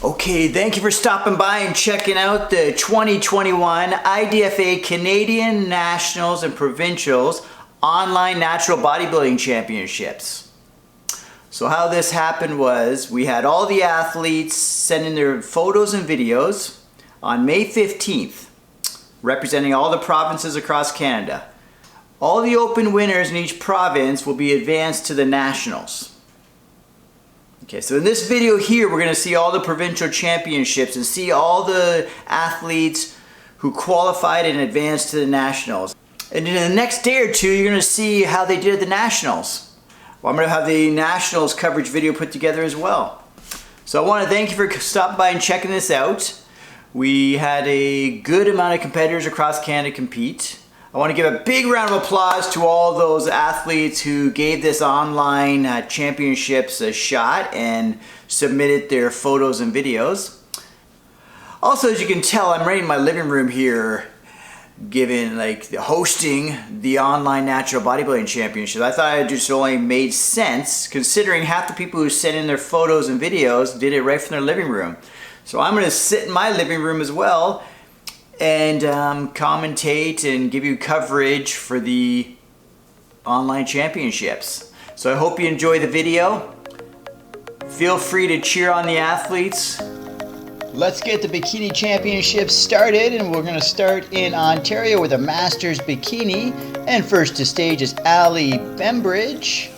Okay, thank you for stopping by and checking out the 2021 IDFA Canadian Nationals and Provincials Online Natural Bodybuilding Championships. So how this happened was we had all the athletes send in their photos and videos on May 15th, representing all the provinces across Canada. All the open winners in each province will be advanced to the Nationals. Okay, so in this video here, we're going to see all the provincial championships and see all the athletes who qualified and advanced to the Nationals. And in the next day or two, you're going to see how they did at the Nationals. Well, I'm going to have the Nationals coverage video put together as well. So I want to thank you for stopping by and checking this out. We had a good amount of competitors across Canada compete. I want to give a big round of applause to all those athletes who gave this online championships a shot and submitted their photos and videos. Also, as you can tell, I'm right in my living room here hosting the online natural bodybuilding championships. I thought it just only made sense considering half the people who sent in their photos and videos did it right from their living room. So I'm going to sit in my living room as well and commentate and give you coverage for the online championships. So I hope you enjoy the video. Feel free to cheer on the athletes. Let's get the Bikini Championships started, and we're going to start in Ontario with a Masters Bikini. And first to stage is Ali Bembridge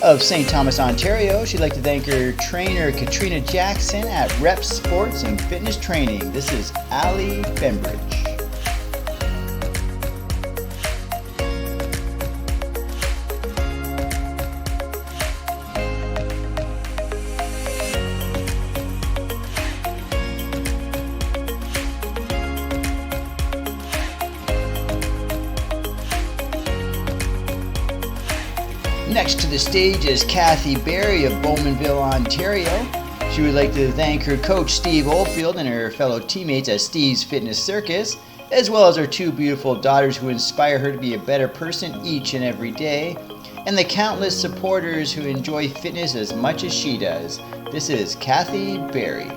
of St. Thomas, Ontario. She'd like to thank her trainer Katrina Jackson at Rep Sports and Fitness Training. This is Ali Bembridge. Next to the stage is Kathy Berry of Bowmanville, Ontario. She would like to thank her coach Steve Oldfield and her fellow teammates at Steve's Fitness Circus, as well as her two beautiful daughters who inspire her to be a better person each and every day, and the countless supporters who enjoy fitness as much as she does. This is Kathy Berry.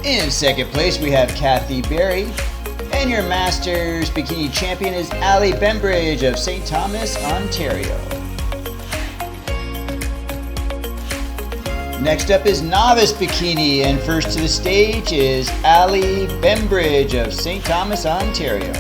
In second place, we have Kathy Berry, and your Masters Bikini champion is Ali Bembridge of St. Thomas, Ontario. Next up is Novice Bikini, and first to the stage is Ali Bembridge of St. Thomas, Ontario.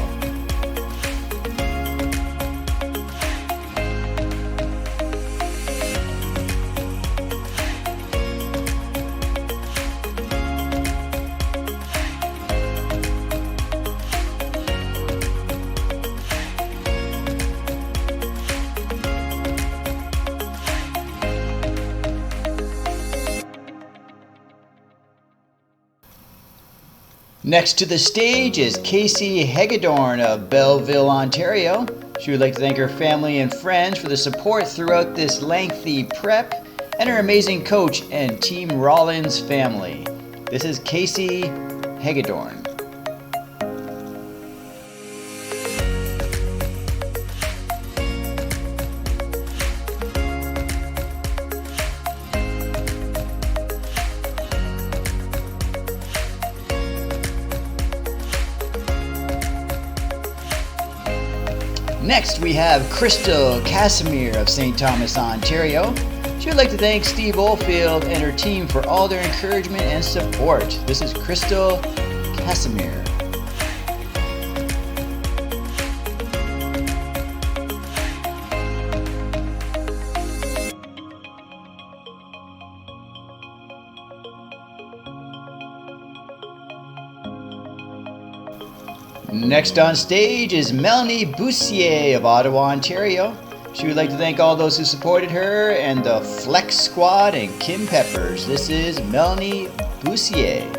Next to the stage is Casey Hagedorn of Belleville, Ontario. She would like to thank her family and friends for the support throughout this lengthy prep, and her amazing coach and Team Rollins family. This is Casey Hagedorn. Next, we have Crystal Casimir of St. Thomas, Ontario. She would like to thank Steve Oldfield and her team for all their encouragement and support. This is Crystal Casimir. Next on stage is Melanie Boussier of Ottawa, Ontario. She would like to thank all those who supported her and the Flex Squad and Kim Peppers. This is Melanie Boussier.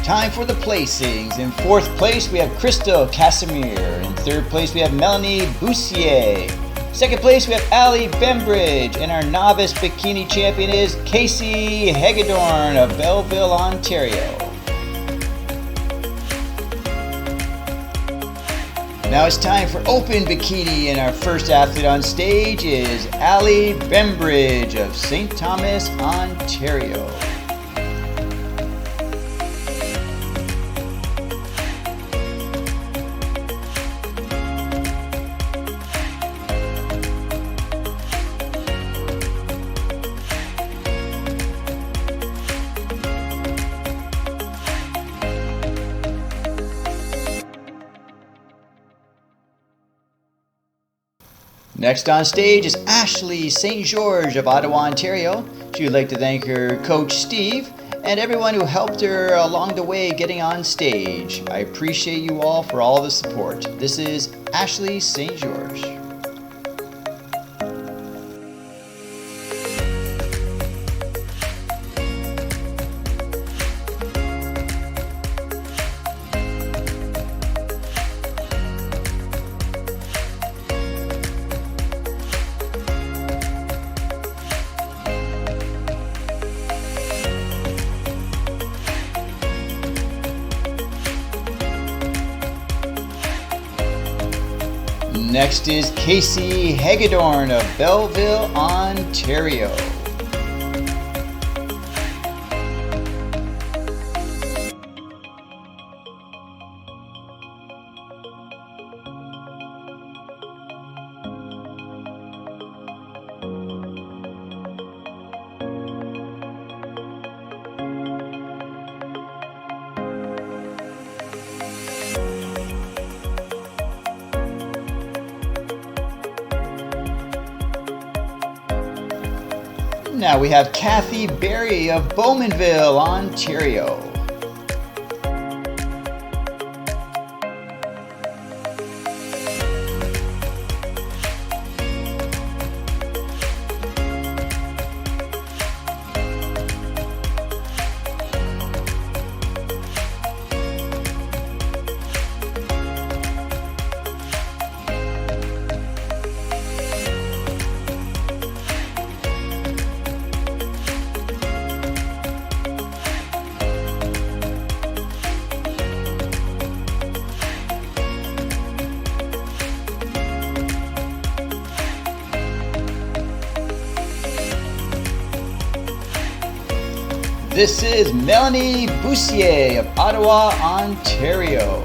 Time for the placings. In 4th place, we have Crystal Casimir. In 3rd place, we have Melanie Boussier. 2nd place, we have Ali Bembridge. And our novice bikini champion is Casey Hagedorn of Belleville, Ontario. Now it's time for open bikini, and our first athlete on stage is Ali Bembridge of St. Thomas, Ontario. Next on stage is Ashley St. George of Ottawa, Ontario. She would like to thank her coach Steve and everyone who helped her along the way getting on stage. I appreciate you all for all the support. This is Ashley St. George. Next is Casey Hagedorn of Belleville, Ontario. Now we have Kathy Berry of Bowmanville, Ontario. This is Melanie Boussier of Ottawa, Ontario.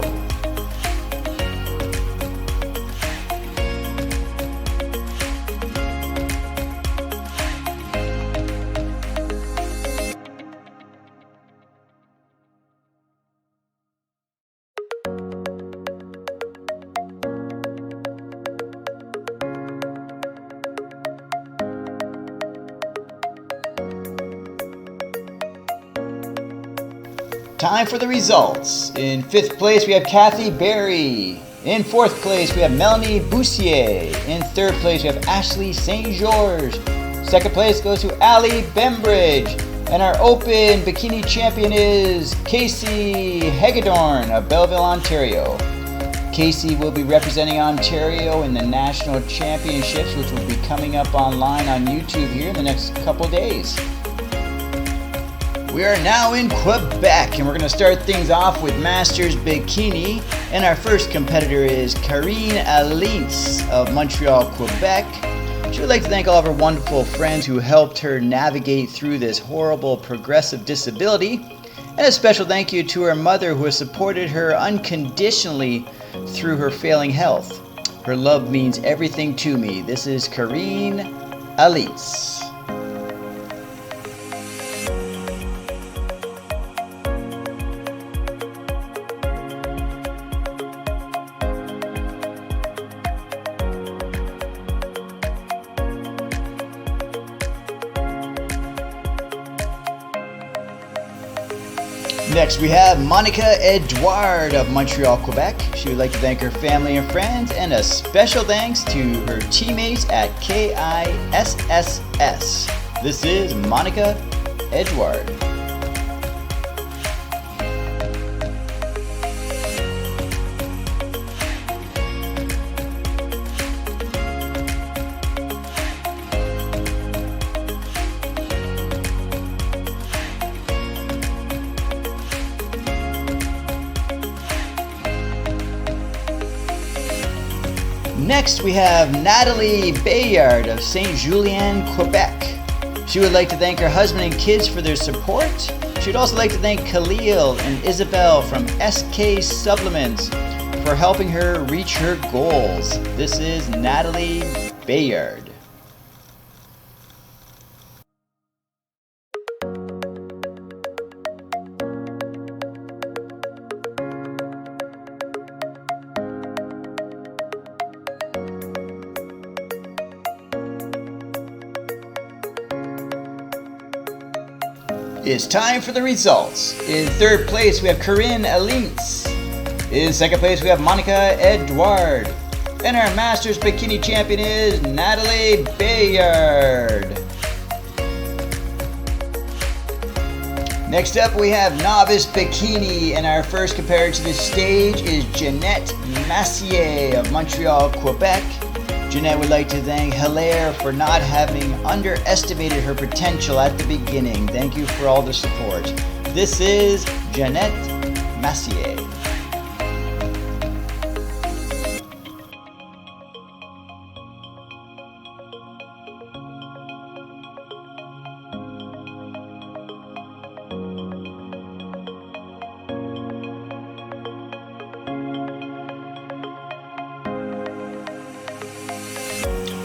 Time for the results. In 5th place, we have Kathy Berry. In 4th place, we have Melanie Boussier. In 3rd place, we have Ashley St. George. 2nd place goes to Ali Bembridge. And our open bikini champion is Casey Hagedorn of Belleville, Ontario. Casey will be representing Ontario in the national championships, which will be coming up online on YouTube here in the next couple days. We are now in Quebec, and we're going to start things off with Masters Bikini. And our first competitor is Karine Alintz of Montreal, Quebec. She would like to thank all of her wonderful friends who helped her navigate through this horrible progressive disability. And a special thank you to her mother, who has supported her unconditionally through her failing health. Her love means everything to me. This is Karine Alintz. Next, we have Monica Edouard of Montreal, Quebec. She would like to thank her family and friends, and a special thanks to her teammates at KISSS. This is Monica Edouard. Next, we have Natalie Bayard of Saint Julien, Quebec. She would like to thank her husband and kids for their support. She would also like to thank Khalil and Isabel from SK Supplements for helping her reach her goals. This is Natalie Bayard. It's time for the results. In third place, we have Corinne Alins. In second place, we have Monica Edouard. And our Masters Bikini champion is Natalie Bayard. Next up, we have Novice Bikini, and our first competitor to the stage is Jeanette Massier of Montreal, Quebec. Jeanette would like to thank Hilaire for not having underestimated her potential at the beginning. Thank you for all the support. This is Jeanette Massier.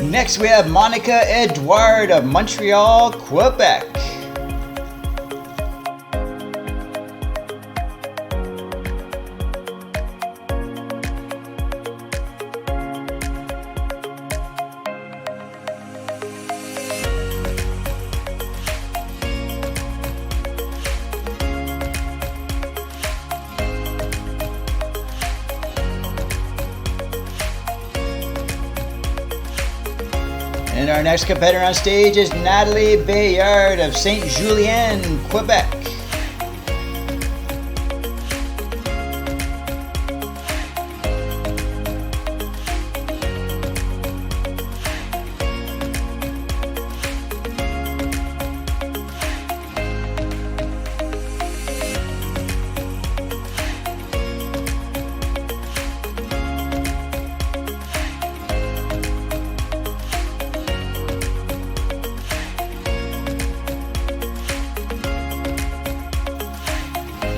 Next, we have Monica Edouard of Montreal, Quebec. And our next competitor on stage is Natalie Bayard of Saint Julien, Quebec.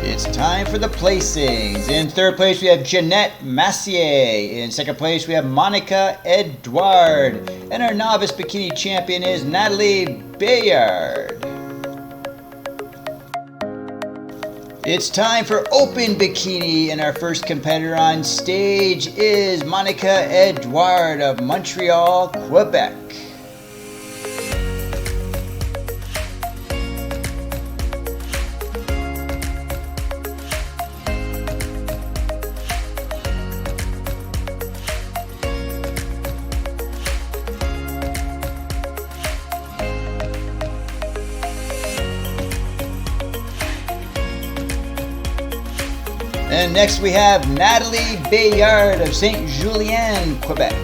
It's time for the placings. In third place, we have Jeanette Massier. In second place, we have Monica Edouard. And our novice bikini champion is Natalie Bayard. It's time for open bikini, and our first competitor on stage is Monica Edouard of Montreal, Quebec. And next we have Natalie Bayard of Saint Julien, Quebec.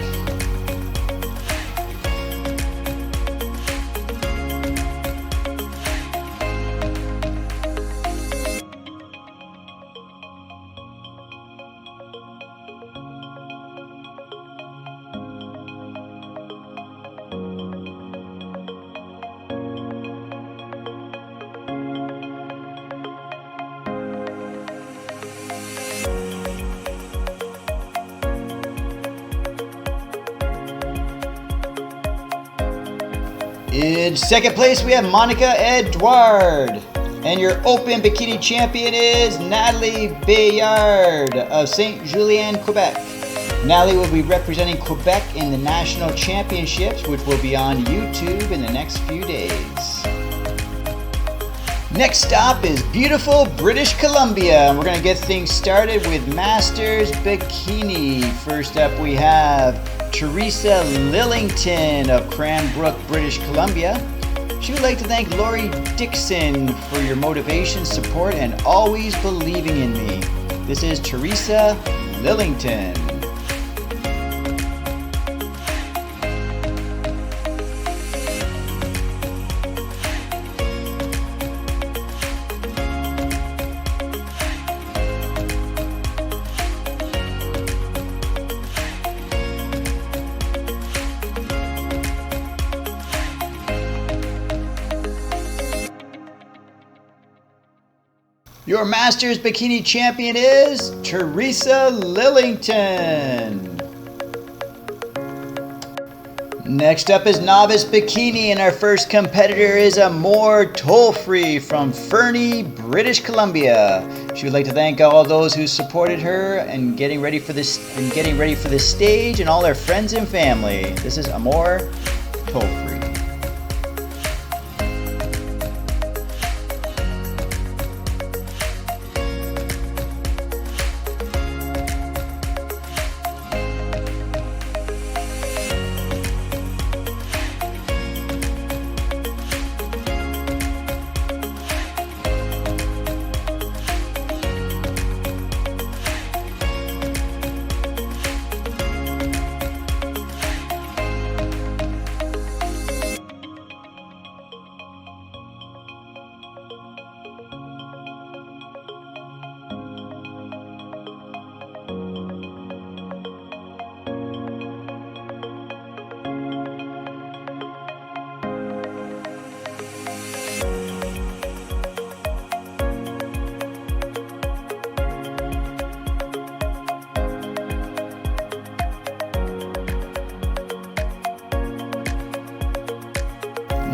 In second place, we have Monica Edouard. And your open bikini champion is Natalie Bayard of Saint Julien, Quebec. Natalie will be representing Quebec in the national championships, which will be on YouTube in the next few days. Next stop is beautiful British Columbia. We're going to get things started with Masters Bikini. First up we have Teresa Lillington of Cranbrook, British Columbia. She would like to thank Lori Dixon for your motivation, support, and always believing in me. This is Teresa Lillington. Your Masters Bikini champion is Teresa Lillington. Next up is Novice Bikini, and our first competitor is Amor Tollfree from Fernie, British Columbia. She would like to thank all those who supported her and getting ready for this stage, and all her friends and family. This is Amor Tollfree.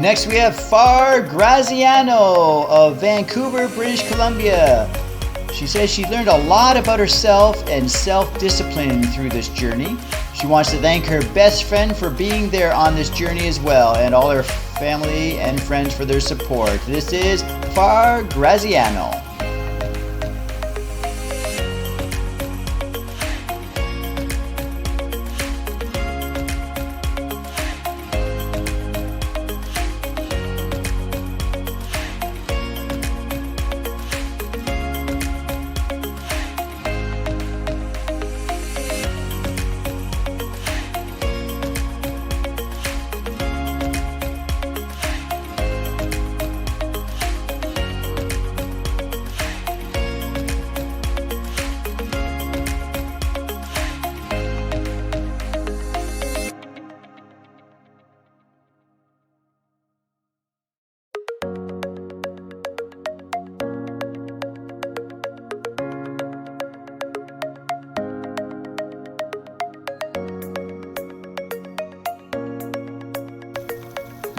Next we have Far Graziano of Vancouver, British Columbia. She says she learned a lot about herself and self-discipline through this journey. She wants to thank her best friend for being there on this journey as well, and all her family and friends for their support. This is Far Graziano.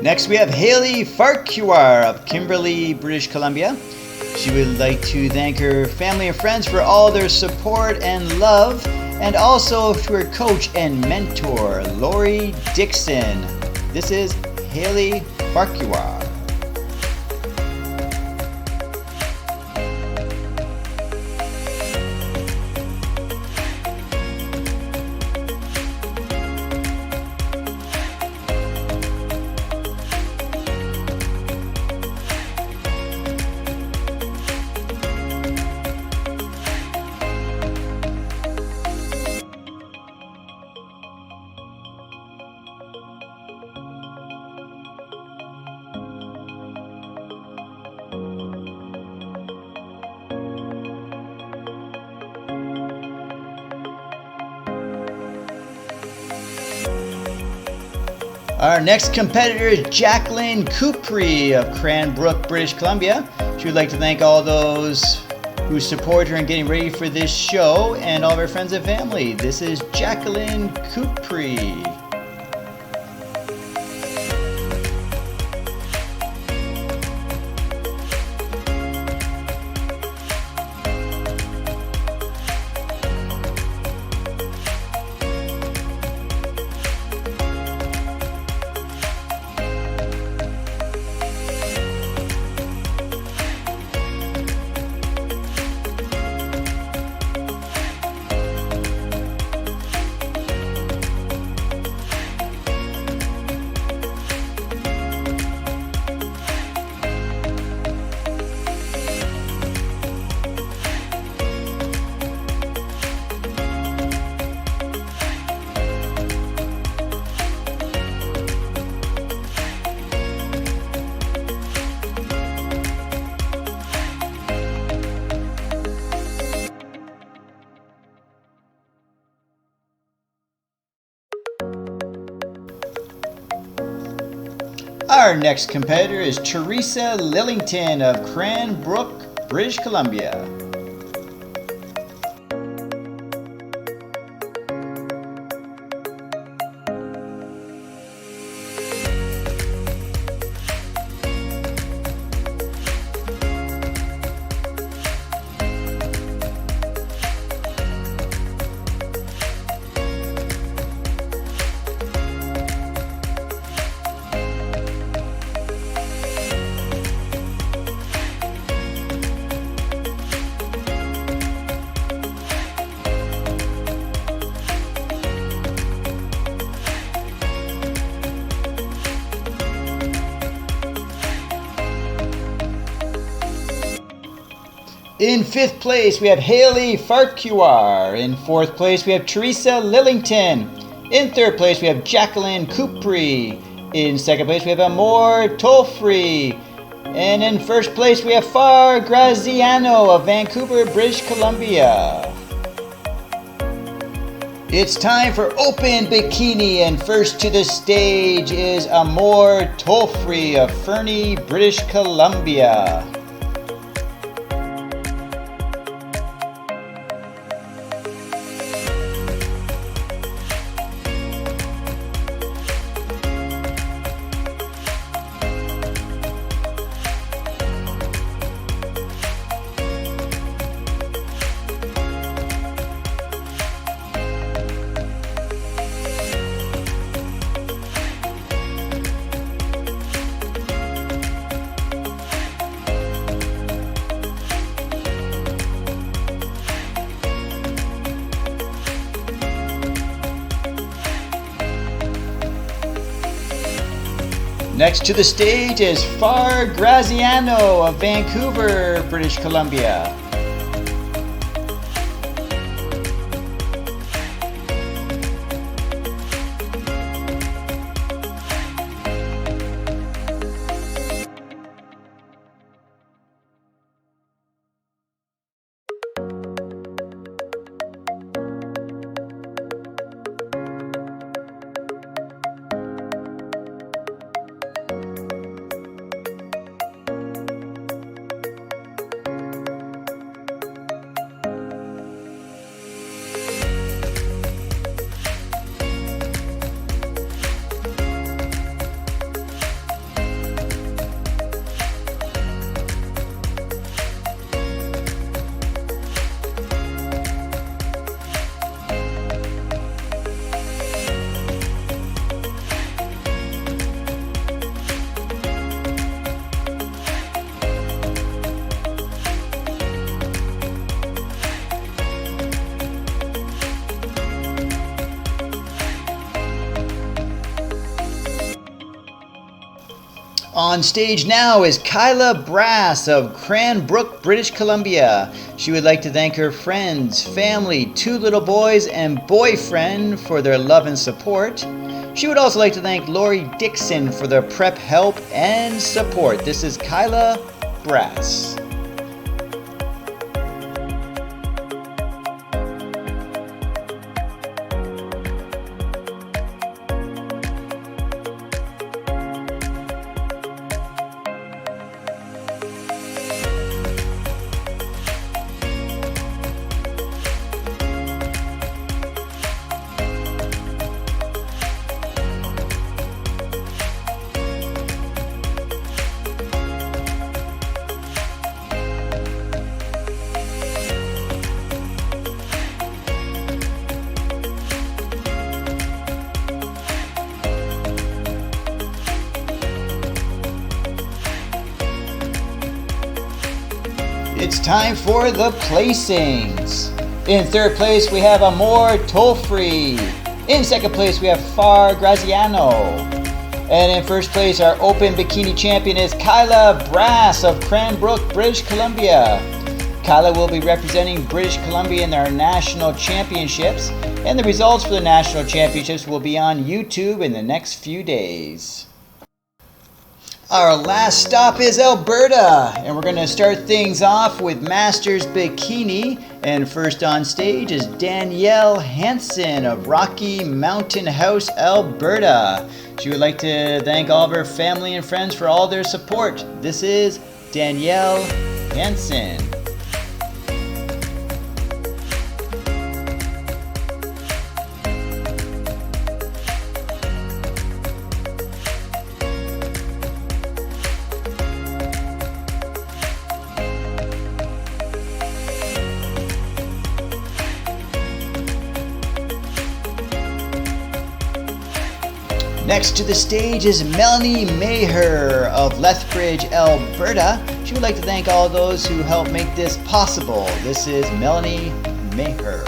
Next we have Haley Farquhar of Kimberley, British Columbia. She would like to thank her family and friends for all their support and love, and also to her coach and mentor, Lori Dixon. This is Haley Farquhar. Our next competitor is Jacqueline Couprie of Cranbrook, British Columbia. She would like to thank all those who support her in getting ready for this show and all of her friends and family. This is Jacqueline Couprie. Our next competitor is Teresa Lillington of Cranbrook, British Columbia. In 5th place, we have Haley Farquhar. In 4th place, we have Teresa Lillington. In 3rd place, we have Jacqueline Coupry. In 2nd place, we have Amor Tolfrey. And in 1st place, we have Far Graziano of Vancouver, British Columbia. It's time for Open Bikini, and first to the stage is Amor Tolfrey of Fernie, British Columbia. Next to the stage is Far Graziano of Vancouver, British Columbia. On stage now is Kyla Brass of Cranbrook, British Columbia. She would like to thank her friends, family, 2 little boys, and boyfriend for their love and support. She would also like to thank Lori Dixon for their prep help and support. This is Kyla Brass. It's time for the placings. In 3rd place, we have Amor Tolfrey. In 2nd place, we have Far Graziano. And in 1st place, our Open Bikini champion is Kyla Brass of Cranbrook, British Columbia. Kyla will be representing British Columbia in their national championships, and the results for the national championships will be on YouTube in the next few days. Our last stop is Alberta, and we're going to start things off with Masters Bikini. And first on stage is Danielle Hansen of Rocky Mountain House, Alberta. She would like to thank all of her family and friends for all their support. This is Danielle Hansen. Next to the stage is Melanie Maher of Lethbridge, Alberta. She would like to thank all those who helped make this possible. This is Melanie Maher.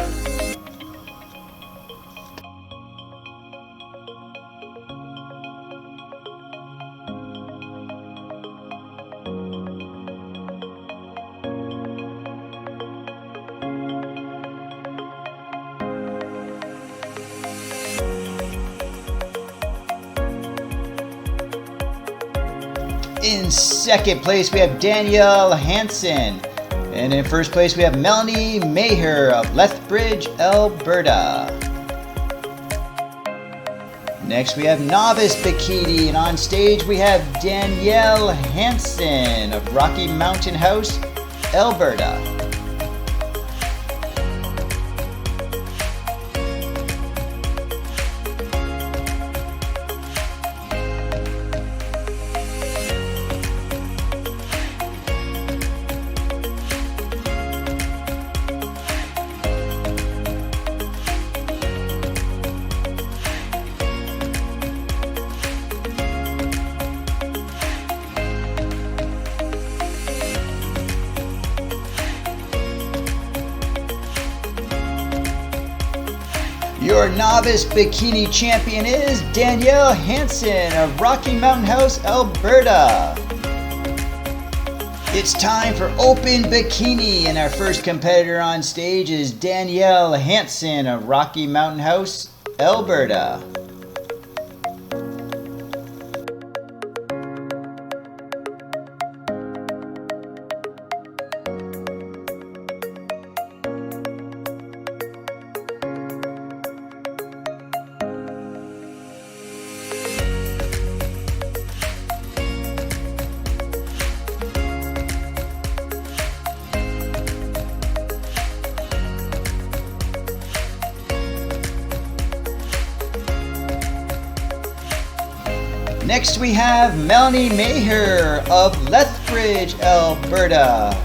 In second place, we have Danielle Hansen. And in first place, we have Melanie Maher of Lethbridge, Alberta. Next, we have Novice Bikini. And on stage, we have Danielle Hansen of Rocky Mountain House, Alberta. Your Novice Bikini champion is Danielle Hansen of Rocky Mountain House, Alberta. It's time for Open Bikini, and our first competitor on stage is Danielle Hansen of Rocky Mountain House, Alberta. Next we have Melanie Maher of Lethbridge, Alberta.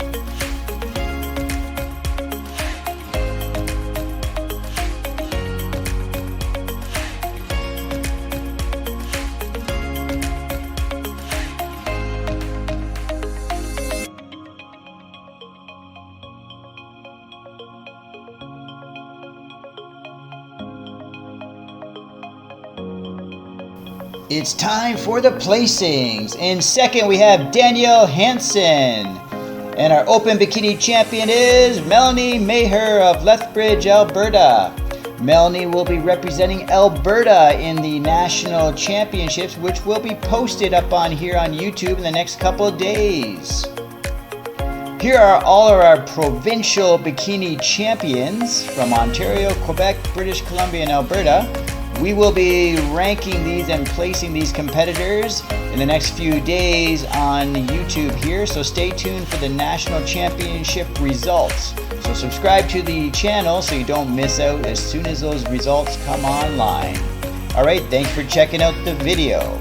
It's time for the placings. In second, we have Danielle Hansen. And our Open Bikini champion is Melanie Maher of Lethbridge, Alberta. Melanie will be representing Alberta in the National Championships, which will be posted up on here on YouTube in the next couple of days. Here are all of our Provincial Bikini champions from Ontario, Quebec, British Columbia, and Alberta. We will be ranking these and placing these competitors in the next few days on YouTube here, so stay tuned for the National Championship results. So subscribe to the channel so you don't miss out as soon as those results come online. Alright, thanks for checking out the video.